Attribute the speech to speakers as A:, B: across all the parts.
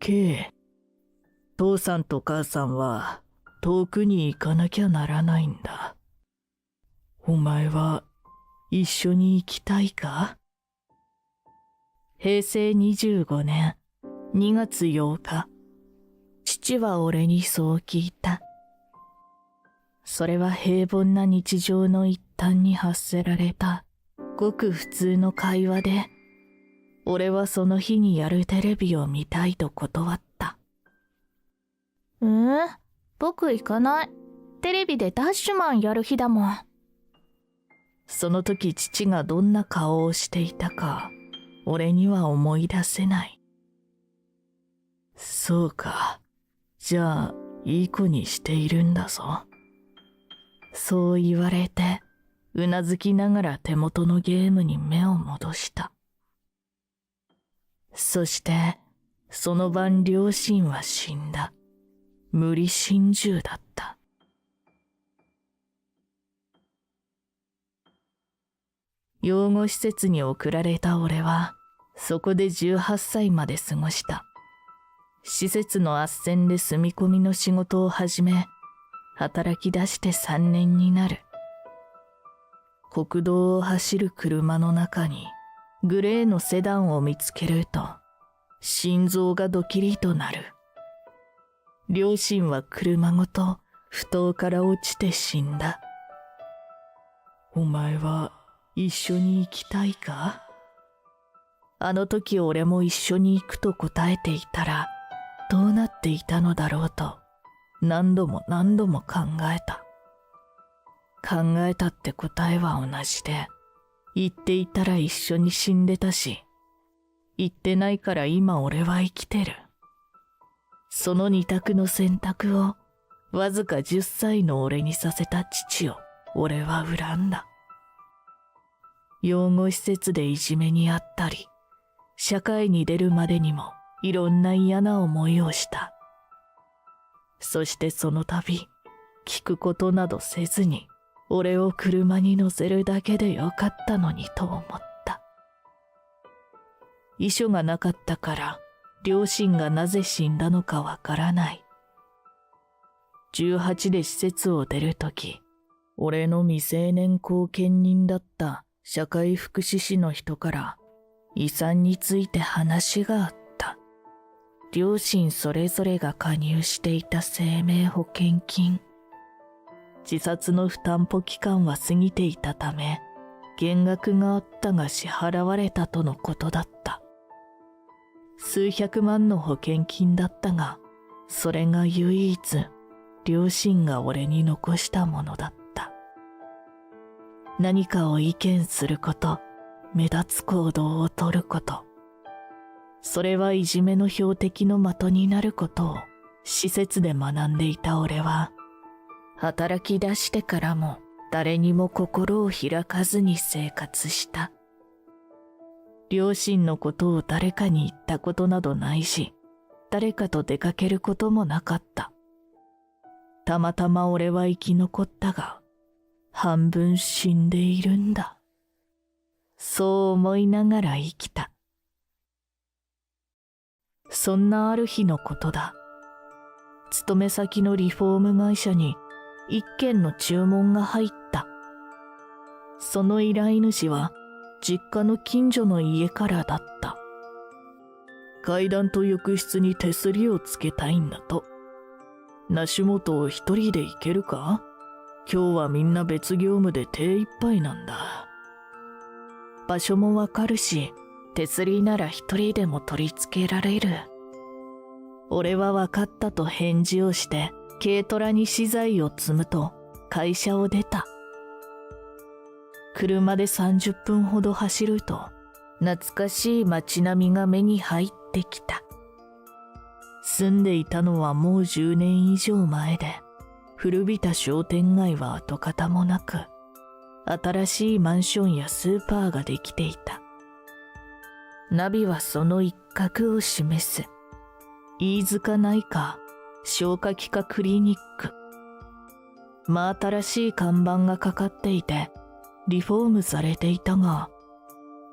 A: け。父さんと母さんは遠くに行かなきゃならないんだ。お前は一緒に行きたいか？平成25年2月8日、父は俺にそう聞いた。それは平凡な日常の一端に発せられたごく普通の会話で、俺はその日にやるテレビを見たいと断った。
B: 僕行かない。テレビでダッシュマンやる日だもん。
A: その時父がどんな顔をしていたか、俺には思い出せない。そうか。じゃあ、いい子にしているんだぞ。そう言われて、うなずきながら手元のゲームに目を戻した。そして、その晩両親は死んだ。無理心中だった。養護施設に送られた俺は、そこで18歳まで過ごした。施設の斡旋で住み込みの仕事を始め、働き出して3年になる。国道を走る車の中にグレーのセダンを見つけると、心臓がドキリとなる。両親は車ごと埠頭から落ちて死んだ。お前は一緒に行きたいか？あの時俺も一緒に行くと答えていたら、どうなっていたのだろうと、何度も何度も考えた。考えたって答えは同じで、言っていたら一緒に死んでたし、言ってないから今俺は生きてる。その二択の選択を、わずか10歳の俺にさせた父を俺は恨んだ。養護施設でいじめにあったり、社会に出るまでにもいろんな嫌な思いをした。そしてその度、聞くことなどせずに、俺を車に乗せるだけでよかったのにと思った。遺書がなかったから、両親がなぜ死んだのかわからない。18で施設を出るとき、俺の未成年後見人だった社会福祉士の人から遺産について話があった。両親それぞれが加入していた生命保険金。自殺の負担保期間は過ぎていたため、減額があったが支払われたとのことだった。数百万の保険金だったが、それが唯一、両親が俺に残したものだった。何かを意見すること、目立つ行動をとること。それはいじめの標的の的になることを施設で学んでいた俺は、働き出してからも誰にも心を開かずに生活した。両親のことを誰かに言ったことなどないし、誰かと出かけることもなかった。たまたま俺は生き残ったが、半分死んでいるんだ。そう思いながら生きた。そんなある日のことだ。勤め先のリフォーム会社に一件の注文が入った。その依頼主は実家の近所の家からだった。階段と浴室に手すりをつけたいんだと。梨本を一人で行けるか？今日はみんな別業務で手一杯なんだ。場所もわかるし、手すりなら一人でも取り付けられる。俺はわかったと返事をして、軽トラに資材を積むと会社を出た。車で30分ほど走ると、懐かしい街並みが目に入ってきた。住んでいたのはもう10年以上前で、古びた商店街は跡形もなく、新しいマンションやスーパーができていた。ナビはその一角を示す。飯塚内科、消化器科クリニック。真新しい看板がかかっていて、リフォームされていたが、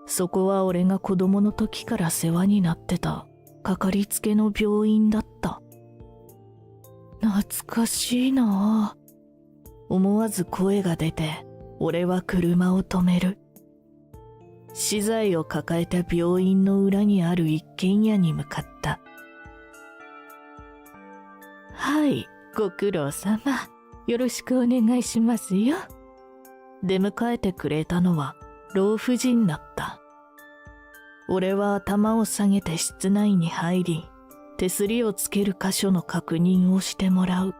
A: そこは俺が子供の時から世話になってたかかりつけの病院だった。懐かしいなあ。思わず声が出て、俺は車を止める。資材を抱えた病院の裏にある一軒家に向かった。はい、ご苦労様。よろしくお願いしますよ。出迎えてくれたのは老婦人だった。俺は頭を下げて室内に入り、手すりをつける箇所の確認をしてもらう。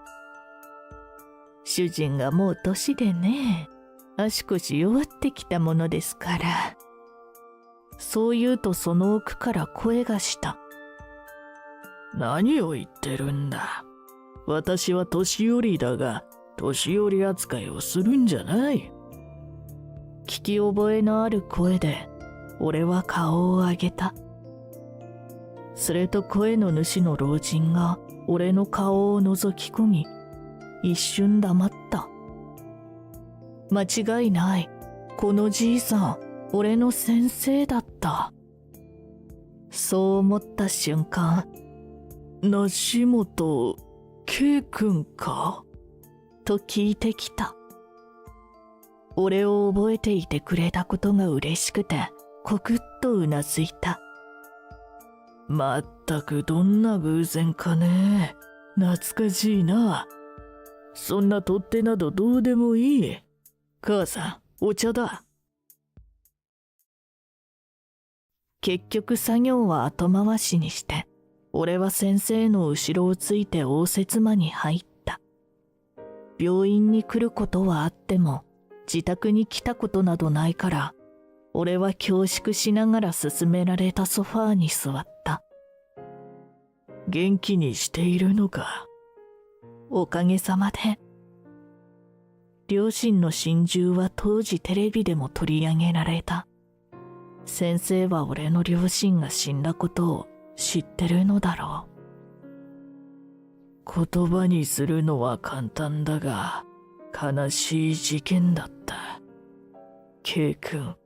A: 主人がもう年でね、足腰弱ってきたものですから。そう言うとその奥から声がした。何を言ってるんだ。私は年寄りだが、年寄り扱いをするんじゃない。聞き覚えのある声で、俺は顔を上げた。すると声の主の老人が俺の顔を覗き込み、一瞬黙った。間違いない。このじいさん、俺の先生だった。そう思った瞬間、梨本圭君かと聞いてきた。俺を覚えていてくれたことが嬉しくて、コクッとうなずいた。まったくどんな偶然かね。懐かしいな。そんな取っ手などどうでもいい。母さん、お茶だ。結局作業は後回しにして、俺は先生の後ろをついて応接間に入った。病院に来ることはあっても、自宅に来たことなどないから、俺は恐縮しながら勧められたソファーに座った。元気にしているのか。おかげさまで。両親の心中は当時テレビでも取り上げられた。先生は俺の両親が死んだことを知ってるのだろう。言葉にするのは簡単だが、悲しい事件だった。K 君、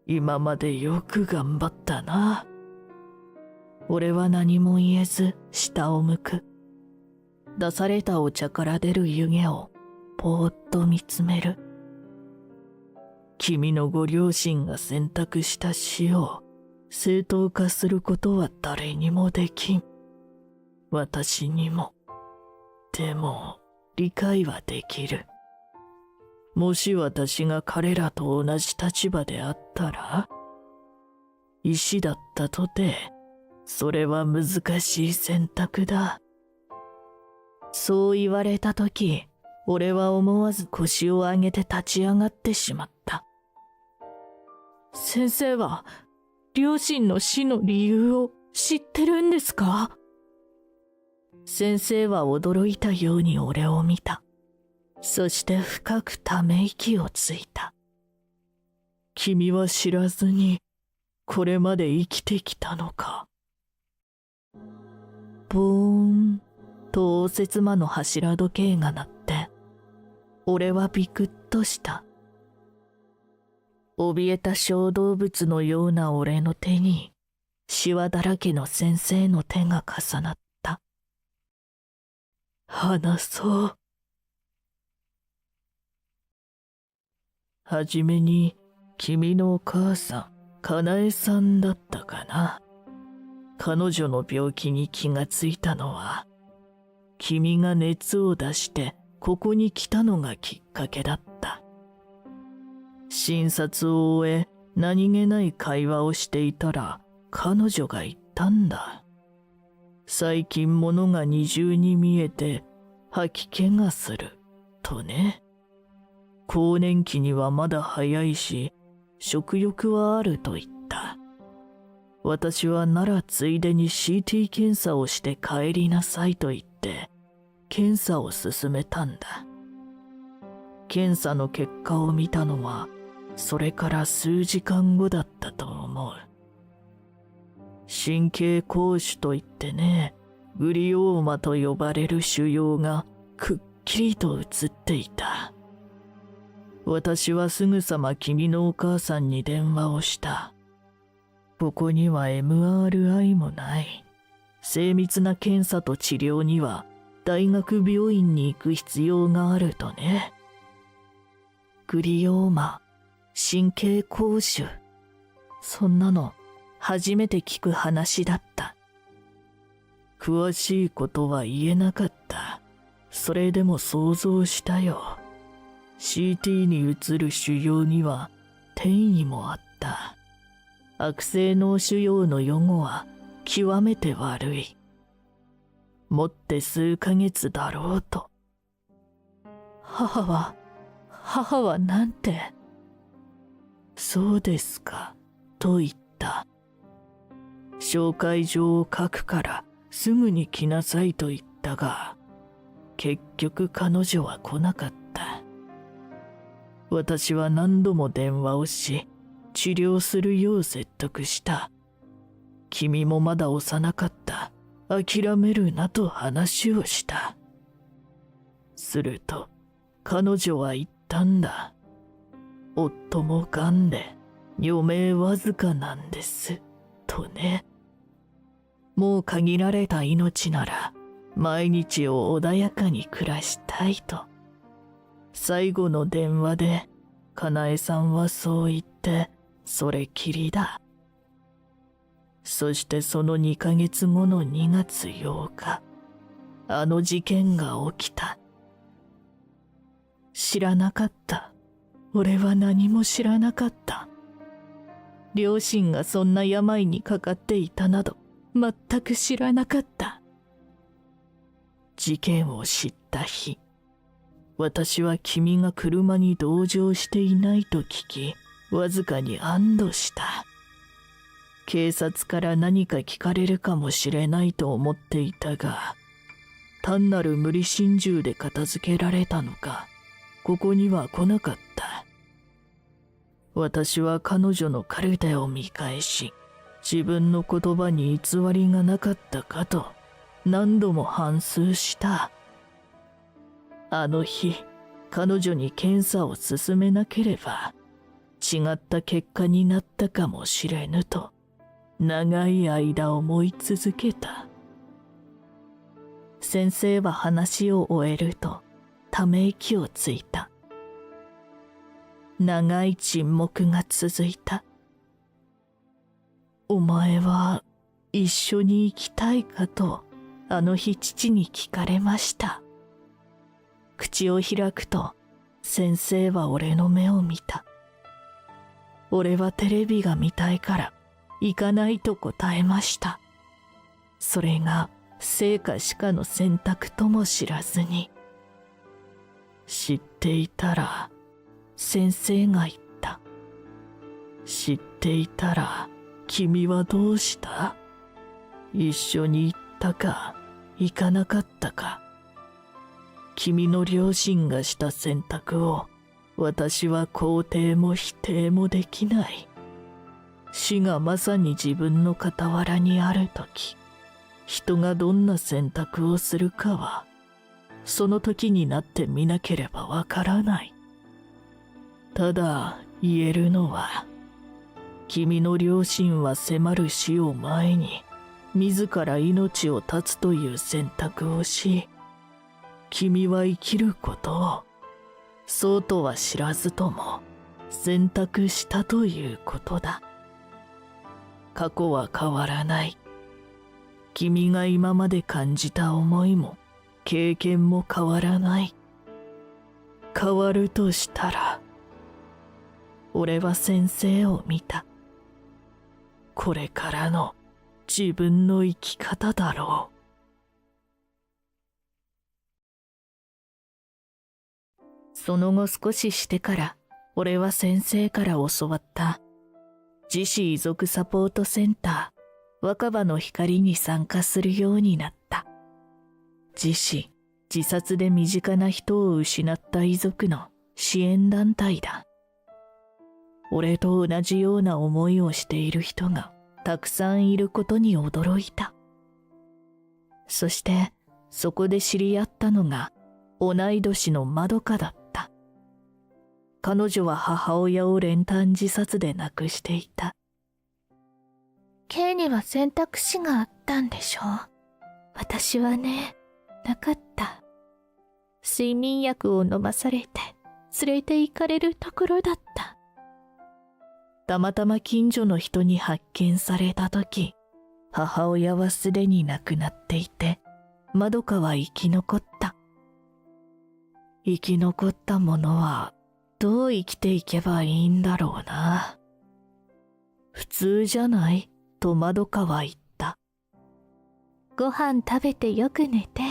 A: 今までよく頑張ったな。俺は何も言えず下を向く。出されたお茶から出る湯気をぼーっと見つめる。君のご両親が選択した死を正当化することは誰にもできん。私にも。でも理解はできる。もし私が彼らと同じ立場であったら、医師だったとて、それは難しい選択だ。そう言われたとき、俺は思わず腰を上げて立ち上がってしまった。先生は、両親の死の理由を知ってるんですか？先生は驚いたように俺を見た。そして深くため息をついた。君は知らずに、これまで生きてきたのか。ボーンと応接間の柱時計が鳴って、俺はビクッとした。怯えた小動物のような俺の手に、シワだらけの先生の手が重なった。話そう。はじめに、君のお母さん、かなえさんだったかな。彼女の病気に気がついたのは、君が熱を出してここに来たのがきっかけだった。診察を終え、何気ない会話をしていたら、彼女が言ったんだ。最近物が二重に見えて、吐き気がする、とね。更年期にはまだ早いし、食欲はあると言った。私はならついでに CT 検査をして帰りなさいと言って、検査を進めたんだ。検査の結果を見たのは、それから数時間後だったと思う。神経膠腫といってね、グリオーマと呼ばれる腫瘍がくっきりと映っていた。私はすぐさま君のお母さんに電話をした。ここには MRI もない。精密な検査と治療には大学病院に行く必要があるとね。グリオーマ、神経膠腫。そんなの初めて聞く話だった。詳しいことは言えなかった。それでも想像したよ。CT に映る腫瘍には転移もあった。悪性脳腫瘍の予後は極めて悪い。もって数ヶ月だろうと。母はなんて。そうですか、と言った。紹介状を書くからすぐに来なさいと言ったが、結局彼女は来なかった。私は何度も電話をし、治療するよう説得した。君もまだ幼かった。諦めるなと話をした。すると、彼女は言ったんだ。夫も癌で、余命わずかなんです、とね。もう限られた命なら、毎日を穏やかに暮らしたいと。最後の電話で、かなえさんはそう言って、それきりだ。そしてその2ヶ月後の2月8日、あの事件が起きた。知らなかった。俺は何も知らなかった。両親がそんな病にかかっていたなど、全く知らなかった。事件を知った日、私は君が車に同乗していないと聞き、わずかに安堵した。警察から何か聞かれるかもしれないと思っていたが、単なる無理心中で片付けられたのか、ここには来なかった。私は彼女のカルテを見返し、自分の言葉に偽りがなかったかと何度も反芻した。あの日、彼女に検査を進めなければ、違った結果になったかもしれぬと、長い間思い続けた。先生は話を終えると、ため息をついた。長い沈黙が続いた。お前は一緒に行きたいかと、あの日父に聞かれました。口を開くと、先生は俺の目を見た。俺はテレビが見たいから行かないと答えました。それが生か死かの選択とも知らずに。知っていたら、先生が言った。知っていたら、君はどうした？一緒に行ったか、行かなかったか。君の両親がした選択を、私は肯定も否定もできない。死がまさに自分の傍らにあるとき、人がどんな選択をするかは、その時になってみなければわからない。ただ言えるのは、君の両親は迫る死を前に、自ら命を絶つという選択をし、君は生きることを、そうとは知らずとも選択したということだ。過去は変わらない。君が今まで感じた思いも経験も変わらない。変わるとしたら、俺は先生を見た。これからの自分の生き方だろう。その後少ししてから、俺は先生から教わった自死遺族サポートセンター若葉の光に参加するようになった。自死、自殺で身近な人を失った遺族の支援団体だ。俺と同じような思いをしている人がたくさんいることに驚いた。そしてそこで知り合ったのが同い年のまどかだった。彼女は母親を練炭自殺で亡くしていた。
B: K には選択肢があったんでしょう。私はね、なかった。睡眠薬を飲まされて連れて行かれるところだった。
A: たまたま近所の人に発見されたとき、母親はすでに亡くなっていて、まどかは生き残った。生き残ったものはどう生きていけばいいんだろうな。普通じゃないとまどかは言った。
B: ご飯食べてよく寝て、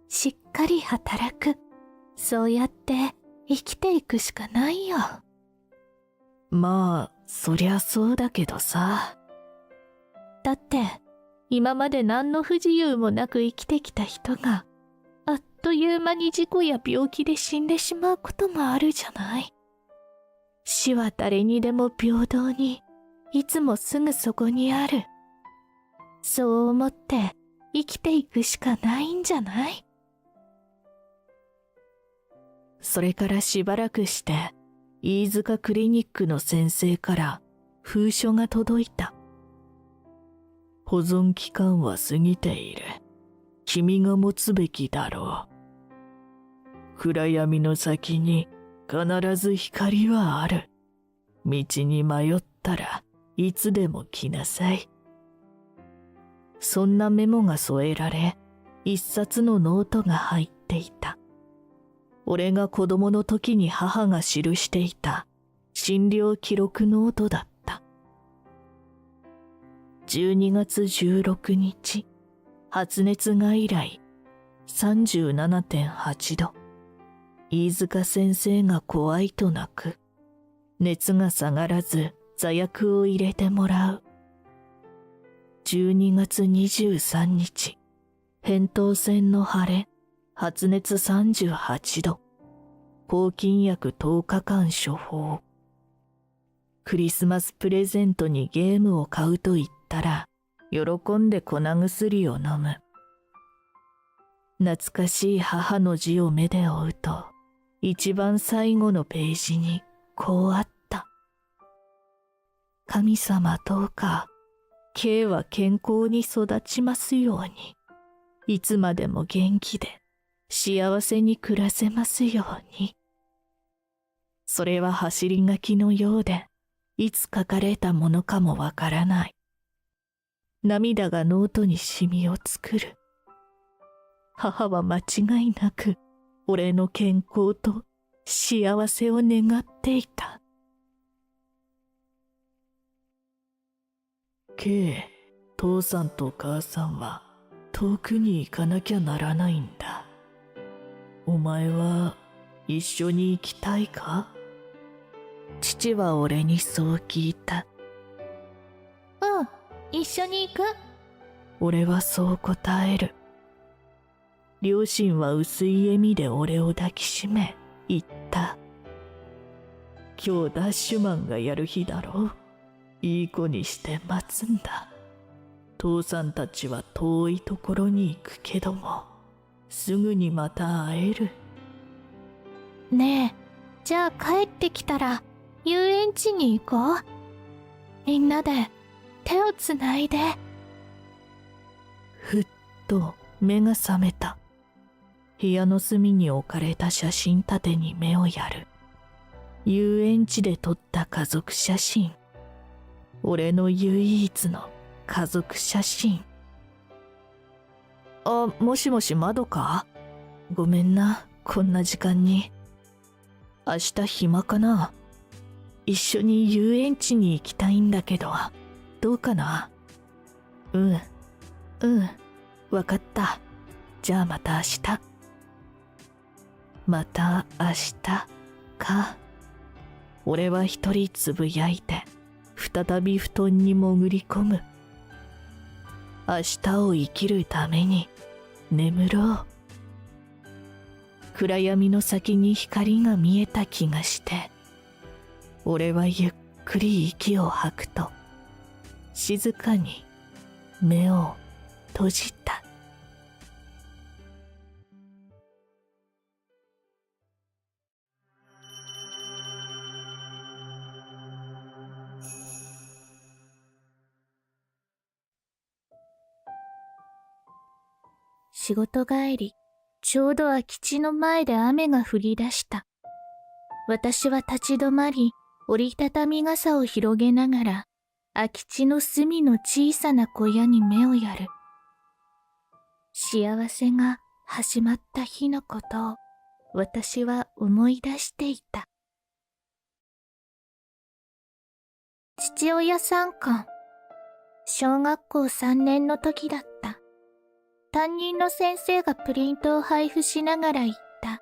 B: しっかり働く。そうやって生きていくしかないよ。
A: まあ、そりゃそうだけどさ。
B: だって、今まで何の不自由もなく生きてきた人が、あっという間に事故や病気で死んでしまうこともあるじゃない。死は誰にでも平等に、いつもすぐそこにある。そう思って生きていくしかないんじゃない？
A: それからしばらくして、飯塚クリニックの先生から封書が届いた。保存期間は過ぎている。君が持つべきだろう。暗闇の先に必ず光はある。道に迷ったらいつでも来なさい。そんなメモが添えられ、一冊のノートが入っていた。俺が子供の時に母が記していた診療記録ノートだった。12月16日、発熱外来 37.8 度。飯塚先生が怖いと泣く。熱が下がらず座薬を入れてもらう。12月23日、扁桃腺の腫れ、発熱38度。抗菌薬10日間処方。クリスマスプレゼントにゲームを買うと言ったら、喜んで粉薬を飲む。懐かしい母の字を目で追うと、一番最後のページにこうあった。神様どうか、K は健康に育ちますように。いつまでも元気で幸せに暮らせますように。それは走り書きのようで、いつ書かれたものかもわからない。涙がノートにシミを作る。母は間違いなく俺の健康と幸せを願っていた。K、父さんと母さんは遠くに行かなきゃならないんだ。お前は一緒に行きたいか？父は俺にそう聞いた。
B: うん、一緒に行く。
A: 俺はそう答える。両親は薄い笑みで俺を抱きしめ、言った。今日ダッシュマンがやる日だろう。いい子にして待つんだ。父さんたちは遠いところに行くけども、すぐにまた会える。
B: ねえ、じゃあ帰ってきたら遊園地に行こう。みんなで手をつないで。
A: ふっと目が覚めた。部屋の隅に置かれた写真立てに目をやる。遊園地で撮った家族写真。俺の唯一の家族写真。あ、もしもし窓か？ごめんな、こんな時間に。明日暇かな？一緒に遊園地に行きたいんだけど、どうかな？うん、わかった。じゃあまた明日。また明日か。俺は一人つぶやいて、再び布団に潜り込む。明日を生きるために眠ろう。暗闇の先に光が見えた気がして、俺はゆっくり息を吐くと、静かに目を閉じた。
B: 仕事帰り、ちょうど空き地の前で雨が降り出した。私は立ち止まり、折りたたみ傘を広げながら、空き地の隅の小さな小屋に目をやる。幸せが始まった日のことを、私は思い出していた。父親参観。小学校3年の時だった。担任の先生がプリントを配布しながら言った。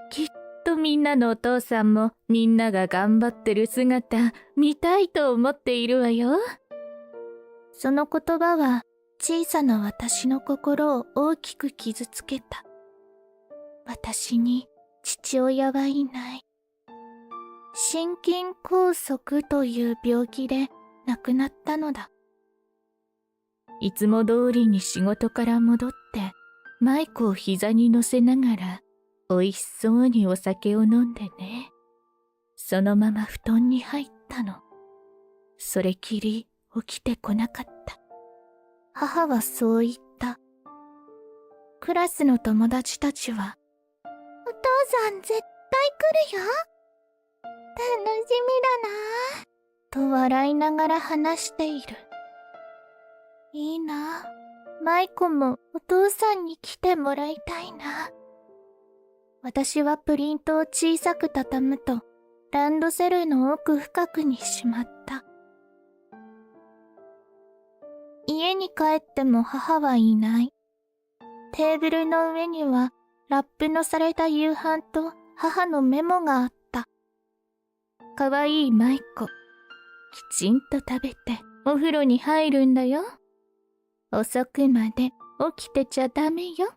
B: きっとみんなのお父さんもみんなが頑張ってる姿見たいと思っているわよ。その言葉は小さな私の心を大きく傷つけた。私に父親はいない。心筋梗塞という病気で亡くなったのだ。いつも通りに仕事から戻って、マイクを膝に乗せながら、美味しそうにお酒を飲んでね。そのまま布団に入ったの。それきり起きてこなかった。母はそう言った。クラスの友達たちは、お父さん絶対来るよ。楽しみだなぁ。と笑いながら話している。いいな。マイコもお父さんに来てもらいたいな。私はプリントを小さく畳むと、ランドセルの奥深くにしまった。家に帰っても母はいない。テーブルの上にはラップのされた夕飯と母のメモがあった。かわいいマイコ、きちんと食べてお風呂に入るんだよ。遅くまで起きてちゃダメよ。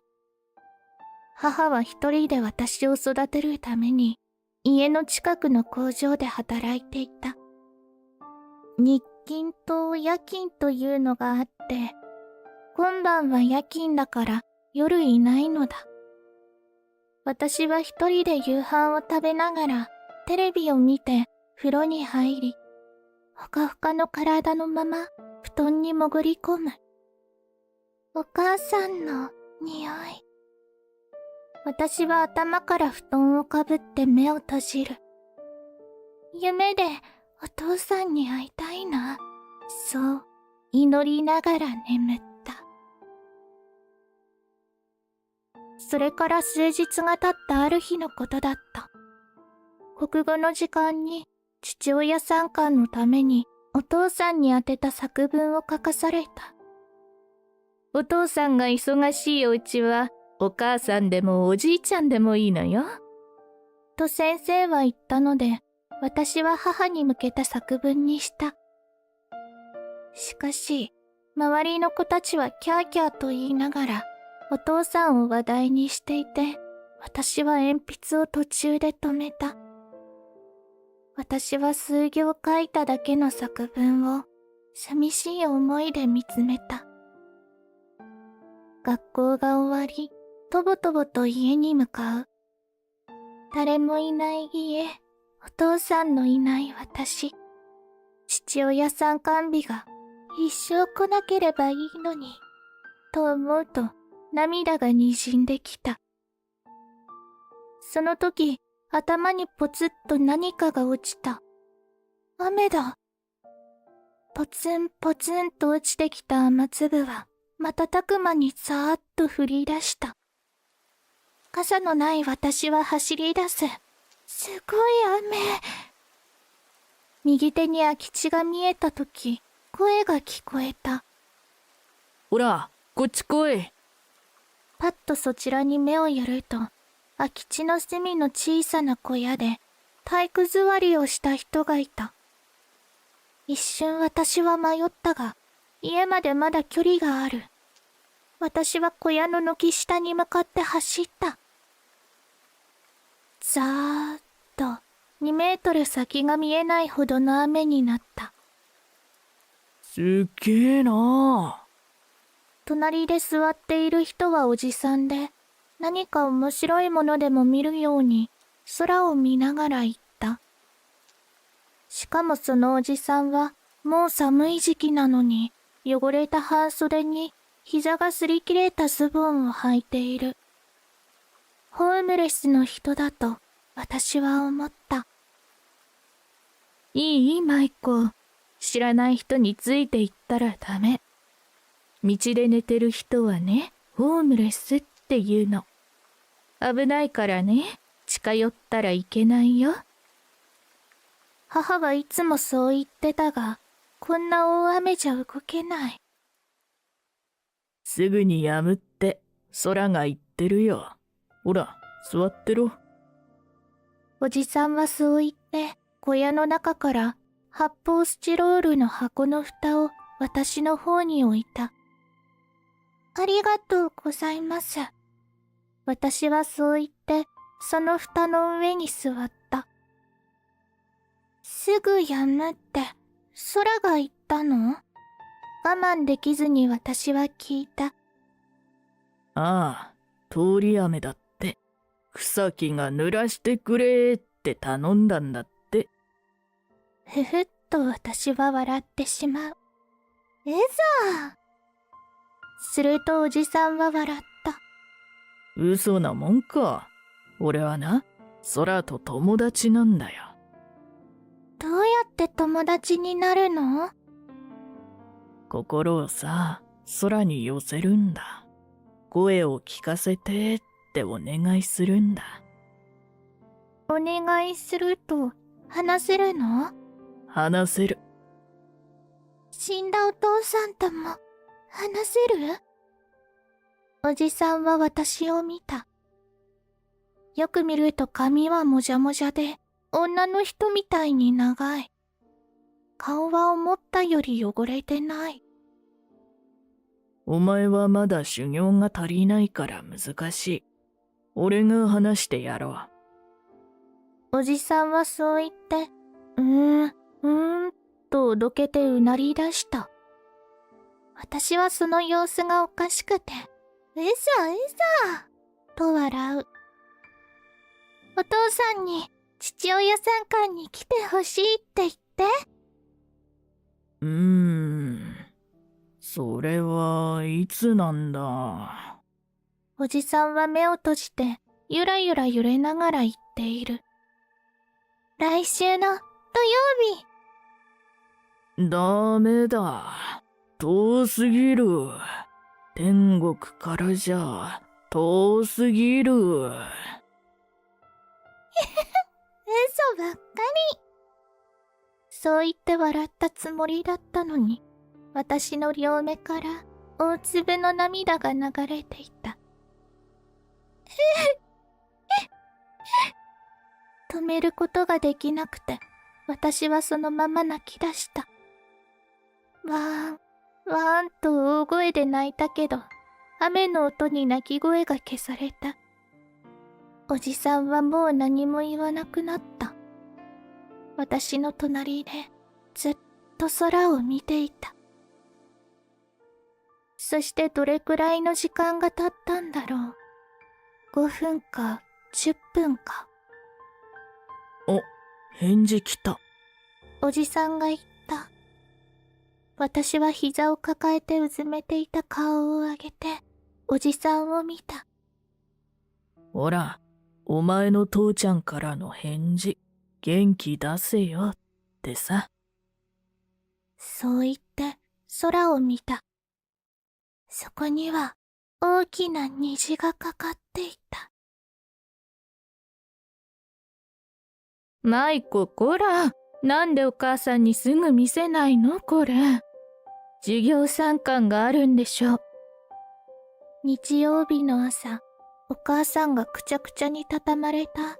B: 母は一人で私を育てるために家の近くの工場で働いていた。日勤と夜勤というのがあって、今晩は夜勤だから夜いないのだ。私は一人で夕飯を食べながらテレビを見て風呂に入り、ほかほかの体のまま布団に潜り込む。お母さんの匂い。私は頭から布団をかぶって目を閉じる。夢でお父さんに会いたいな。そう祈りながら眠った。それから数日が経ったある日のことだった。国語の時間に父親参観のためにお父さんに宛てた作文を書かされた。お父さんが忙しいお家はお母さんでもおじいちゃんでもいいのよ。と先生は言ったので、私は母に向けた作文にした。しかし、周りの子たちはキャーキャーと言いながら、お父さんを話題にしていて、私は鉛筆を途中で止めた。私は数行書いただけの作文を、寂しい思いで見つめた。学校が終わり、とぼとぼと家に向かう。誰もいない家、お父さんのいない私。父親参観日が一生来なければいいのに、と思うと涙が滲んできた。その時、頭にポツッと何かが落ちた。雨だ。ポツンポツンと落ちてきた雨粒は、瞬く間にさーっと降り出した。傘のない私は走り出す。すごい雨。右手に空き地が見えたとき、声が聞こえた。
A: ほら、こっち来い。
B: パッとそちらに目をやると、空き地の隅の小さな小屋で体育座りをした人がいた。一瞬私は迷ったが、家までまだ距離がある。私は小屋の軒下に向かって走った。ざーっと2メートル先が見えないほどの雨になった。
A: すっげえな。
B: 隣で座っている人はおじさんで、何か面白いものでも見るように空を見ながら言った。しかもそのおじさんはもう寒い時期なのに汚れた半袖に膝が擦り切れたズボンを履いている。ホームレスの人だと私は思った。
A: いいマイコ。知らない人について行ったらダメ。道で寝てる人はね、ホームレスっていうの。危ないからね、近寄ったらいけないよ。
B: 母はいつもそう言ってたが、こんな大雨じゃ動けない。
A: すぐにやむって、空が言ってるよ。ほら、座ってろ。
B: おじさんはそう言って、小屋の中から発泡スチロールの箱の蓋を私の方に置いた。ありがとうございます。私はそう言って、その蓋の上に座った。すぐやむって、空が言ったの？我慢できずに私は聞いた。
A: ああ、通り雨だって。草木が濡らしてくれって頼んだんだって。
B: ふふっと私は笑ってしまう。するとおじさんは笑った。
A: 嘘なもんか。俺はな、空と友達なんだよ。
B: どうやって友達になるの？
A: 心をさ、空に寄せるんだ。声を聞かせてってお願いするんだ。
B: お願いすると話せるの？
A: 話せる。
B: 死んだお父さんとも話せる？おじさんは私を見た。よく見ると髪はもじゃもじゃで、女の人みたいに長い。顔は思ったより汚れてない。
A: お前はまだ修行が足りないから難しい。俺が話してやろ
B: う。おじさんはそう言って、とおどけてうなり出した。私はその様子がおかしくて、と笑う。お父さんに父親参観に来てほしいって言って。
A: それはいつなんだ。
B: おじさんは目を閉じてゆらゆら揺れながら言っている。来週の土曜
A: 日。ダメだ。遠すぎる。天国からじゃ遠すぎる。
B: 嘘ばっかり。そう言って笑ったつもりだったのに、私の両目から大粒の涙が流れていた。止めることができなくて、私はそのまま泣き出した。わーん、わーんと大声で泣いたけど、雨の音に泣き声が消された。おじさんはもう何も言わなくなった。私の隣でずっと空を見ていた。そしてどれくらいの時間が経ったんだろう。5分か10分か。
A: お、返事来た。
B: おじさんが言った。私は膝を抱えてうずめていた顔を上げて、おじさんを見た。
A: ほら、お前の父ちゃんからの返事、元気出せよってさ。
B: そう言って空を見た。そこには大きな虹がかかっていた。
A: マイコ、こら、なんでお母さんにすぐ見せないのこれ。授業参観があるんでしょ。
B: 日曜日の朝、お母さんがくちゃくちゃに畳まれた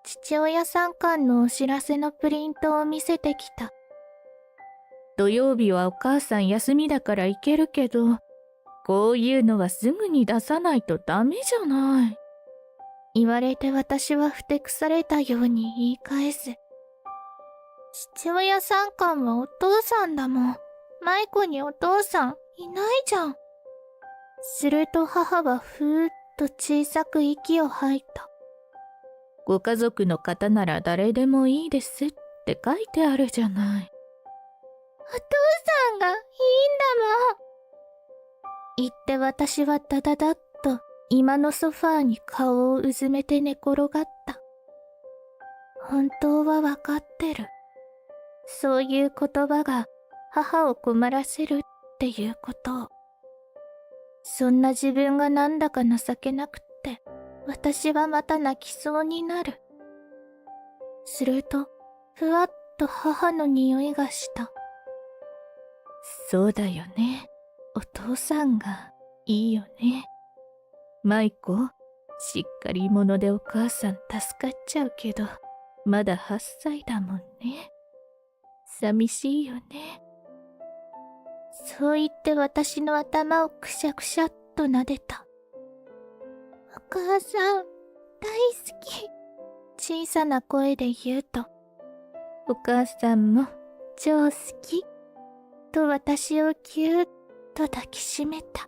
B: 父親参観のお知らせのプリントを見せてきた。
A: 土曜日はお母さん休みだから行けるけど、こういうのはすぐに出さないとダメじゃない。
B: 言われて私はふてくされたように言い返す。父親参観はお父さんだもん。マイコにお父さんいないじゃん。すると母はふーっと小さく息を吐いた。
A: ご家族の方なら誰でもいいですって書いてあるじゃない。
B: お父さんがいいんだもん。言って私はダダダッと居間のソファーに顔をうずめて寝転がった。本当はわかってる。そういう言葉が母を困らせるっていうことを。そんな自分がなんだか情けなくって、私はまた泣きそうになる。すると、ふわっと母の匂いがした。そうだよね。お父さんがいいよね。舞子、しっかり者でお母さん助かっちゃうけど、まだ8歳だもんね。寂しいよね。そう言って私の頭をくしゃくしゃっと撫でた。お母さん、大好き。小さな声で言うと、お母さんも超好き。と私をぎゅーっと抱きしめた。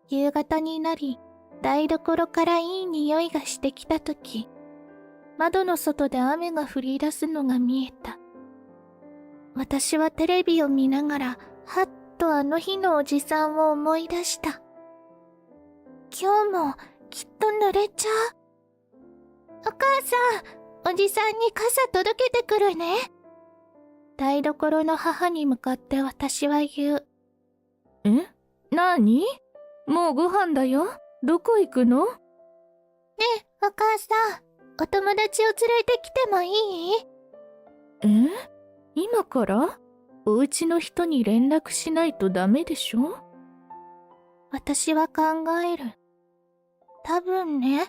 B: 夕方になり、台所からいい匂いがしてきたとき、窓の外で雨が降り出すのが見えた。私はテレビを見ながら、はっとあの日のおじさんを思い出した。今日もきっと濡れちゃう。お母さん、おじさんに傘届けてくるね。台所の母に向かって私は言う。
A: え？なに？もうご飯だよ。どこ行くの？
B: ねえ、お母さん、お友達を連れてきてもいい？
A: 今から？お家の人に連絡しないとダメでしょ？
B: 私は考える。多分ね、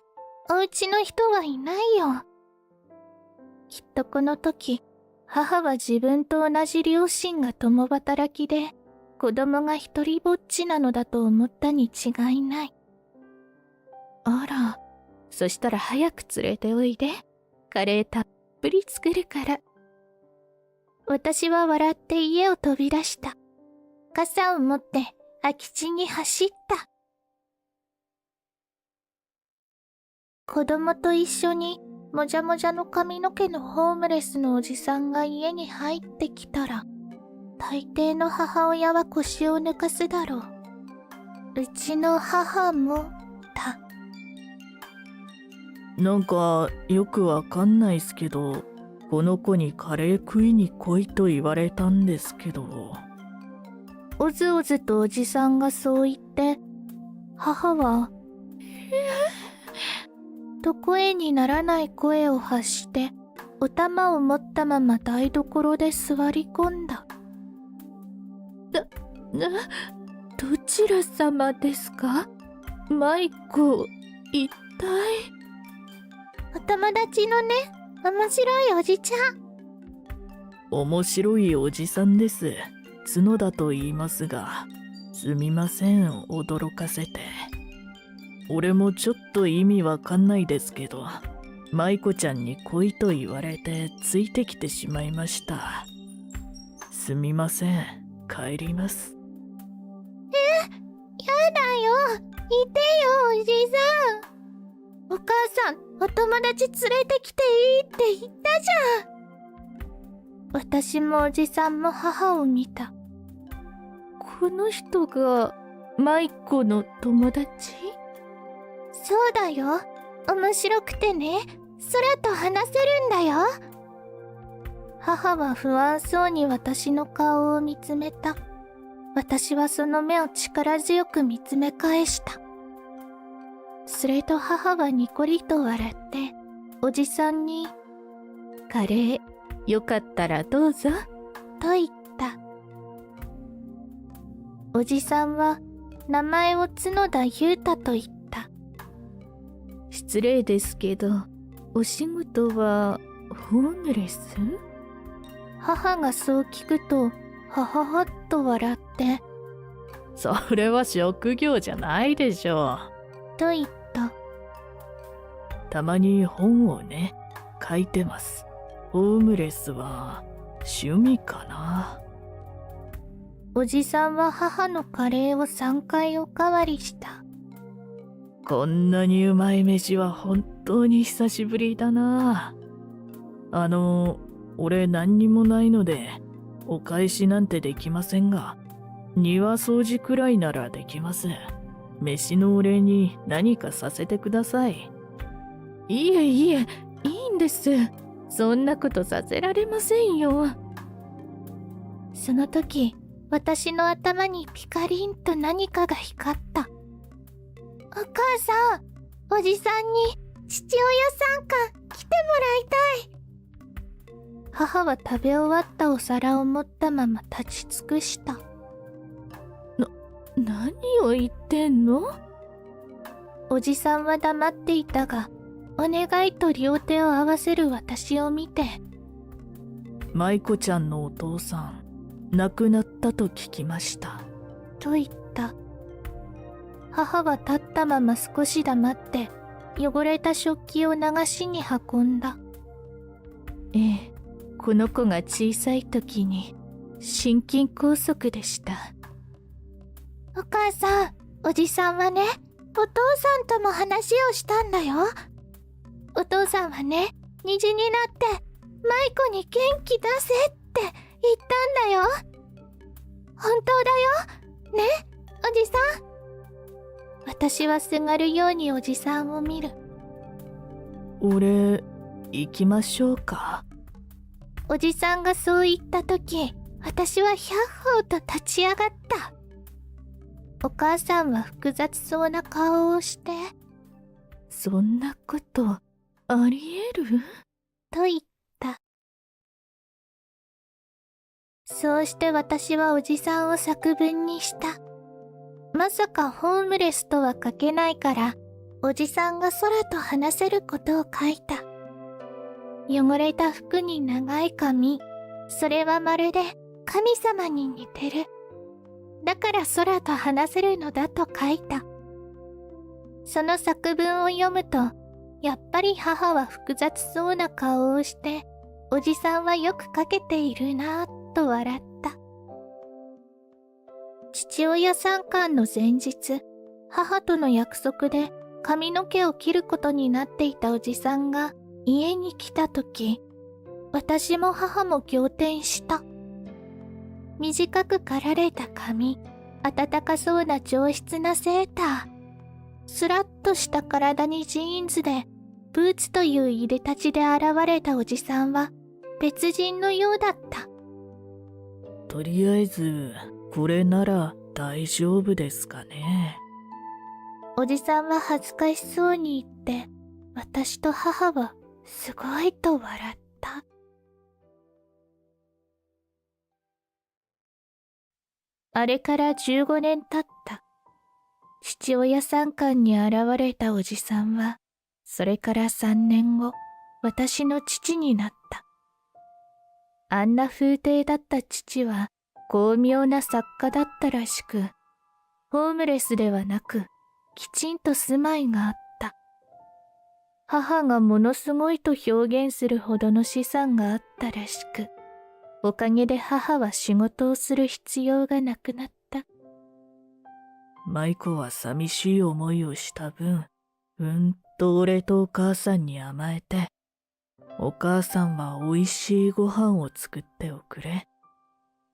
B: お家の人はいないよ。きっとこの時、母は自分と同じ両親が共働きで、子供が一人ぼっちなのだと思ったに違いない。
A: あら、そしたら早く連れておいで。カレーたっぷり作るから。
B: 私は笑って家を飛び出した。傘を持って空き地に走った。子供と一緒にもじゃもじゃの髪の毛のホームレスのおじさんが家に入ってきたら、大抵の母親は腰を抜かすだろう。うちの母もだ。
A: なんかよくわかんないっすけど、この子にカレー食いに来いと言われたんですけど。
B: おずおずとおじさんがそう言って、母はと声にならない声を発して、お玉を持ったまま台所で座り込んだ。どちら様ですか？舞子、一体。お友達のね、面白いおじちゃん。
A: 面白いおじさんです。角田と言いますが、すみません、驚かせて。俺もちょっと意味わかんないですけど、舞子ちゃんに来いと言われてついてきてしまいました。すみません、帰ります。
B: やだよ、いてよおじさん。お母さん、お友達連れてきていいって言ったじゃん。私もおじさんも母を見た。
A: この人が舞子の友達？
B: そうだよ。面白くてね、空と話せるんだよ。母は不安そうに私の顔を見つめた。私はその目を力強く見つめ返した。すると母はニコリと笑って、おじさんに、
A: カレー、よかったらどうぞ、
B: と言った。おじさんは、名前を角田裕太と言った。
A: 失礼ですけど、お仕事は、ホームレス？
B: 母がそう聞くと、はははっと笑って、
A: それは職業じゃないでしょう。
B: と言った。
A: たまに本をね、書いてます。ホームレスは趣味かな。
B: おじさんは母のカレーを3回おかわりした。
A: こんなにうまい飯は本当に久しぶりだな。俺何にもないので、お返しなんてできませんが、庭掃除くらいならできます。飯のお礼に何かさせてください。
B: いえいえ、いいんです。そんなことさせられませんよ。その時、私の頭にピカリンと何かが光った。お母さん、おじさんに父親参観来てもらいたい。母は食べ終わったお皿を持ったまま立ち尽くした。何を言ってんの？おじさんは黙っていたが、お願いと両手を合わせる私を見て、
A: 舞子ちゃんのお父さん、亡くなったと聞きました。
B: と言った。母は立ったまま少し黙って、汚れた食器を流しに運んだ。ええ、この子が小さい時に心筋梗塞でした。お母さん、おじさんはね、お父さんとも話をしたんだよ。お父さんはね、虹になって舞子に元気出せって言ったんだよ。本当だよね、おじさん。私はすがるようにおじさんを見る。
A: 俺、行きましょうか。
B: おじさんがそう言った時、私はヒャッホーと立ち上がった。お母さんは複雑そうな顔をして、そんなことありえる？と言った。そうして私はおじさんを作文にした。まさかホームレスとは書けないから、おじさんが空と話せることを書いた。汚れた服に長い髪、それはまるで神様に似てる。だから空と話せるのだと書いた。その作文を読むと、やっぱり母は複雑そうな顔をして、おじさんはよく書けているなぁと笑った。父親参観の前日、母との約束で髪の毛を切ることになっていたおじさんが家に来たとき、私も母も仰天した。短く刈られた髪、暖かそうな上質なセーター、スラッとした体にジーンズで、ブーツといういでたちで現れたおじさんは別人のようだった。
A: とりあえず、これなら大丈夫ですかね。
B: おじさんは恥ずかしそうに言って、私と母はすごいと笑った。あれから15年経った。父親参観に現れたおじさんは、それから3年後、私の父になった。あんな風体だった父は、巧妙な作家だったらしく、ホームレスではなく、きちんと住まいがあった。母がものすごいと表現するほどの資産があったらしく、おかげで母は仕事をする必要がなくなった。
A: 舞子は寂しい思いをした分、俺とお母さんに甘えて、お母さんはおいしいご飯を作っておくれ。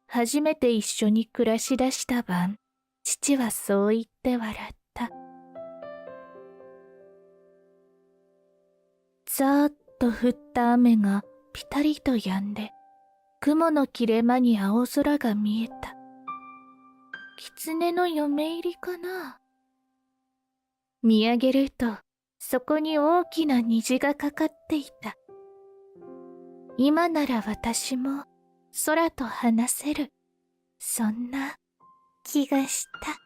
B: 初めて一緒に暮らしだした晩、父はそう言って笑った。ざーっと降った雨がぴたりと止んで、雲の切れ間に青空が見えた。狐の嫁入りかな。見上げると、そこに大きな虹がかかっていた。今なら私も空と話せる、そんな気がした。